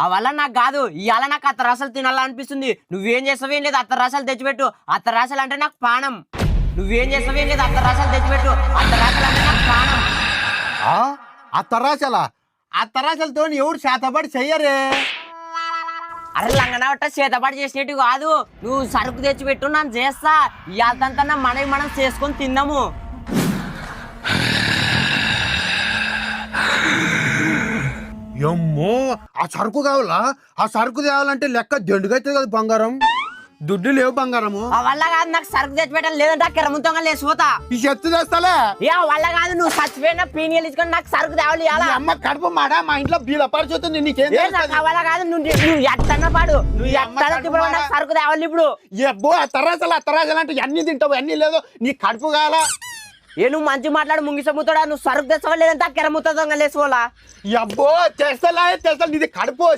ఆ వల్ల నాకు కాదు ఇవాళ నాకు అత్త రసాలు తినాలనిపిస్తుంది. నువ్వేం చేస్తావేం లేదు అత్త రసాలు తెచ్చిపెట్టు. అత్త రసాలు అంటే నాకు ప్రాణం. నువ్వేం చేస్తావేం లేదు అత్త రసాలు తెచ్చిపెట్టు. అత్త రసాలు అంటే నాకు ప్రాణం. ఆ తరాసలతో ఎవరు శాతపడి చెయ్యరే. అరే లంగనవట్ట చేతపాటు చేసినట్టు కాదు. నువ్వు సరుకు తెచ్చిపెట్టు నన్ను చేస్తా. ఇవాళంతా మనం చేసుకొని తిందాము. ఎమ్మో ఆ సరుకు కావాలా? ఆ సరుకు తేవాలంటే లెక్క దండుగా అవుతుంది కదా బంగారం. దుడ్డు లేవు బంగారము. ఆ వల్ల కాదు నాకు సరుకు తెచ్చిపెట్టాలి, లేదంటే కిరముతంగా లేచిపోతా. ఈ చెత్త చేస్తాలే. ఏ వల్ల కాదు, నువ్వు చచ్చిపోయినా పీనియలు ఇచ్చుకొని నాకు సరుకు తేవాలి. ఈ అమ్మ కడుపు మాడ మా ఇంట్లో బీల పరిస్థితుంది. నీకేం నాకు వల్ల కాదు. నువ్వు ఎట్టన్న పాడు, నువ్వు ఎట్టన ఇప్పుడు నాకు సరుకు తేవాలి. ఇప్పుడు ఎబ్బో ఆ తరాసలు అంటే అన్ని తింటావు అన్ని లేదు. నీ కడుపు కావాలా? నువ్వు మంచి మాట్లాడు ముంగిసముతాడా. నువ్వు సరుకు తెచ్చావా లేదంటే కిరముతంగా లేచిపోలా. అబ్బో తెస్తా నీది కడుపు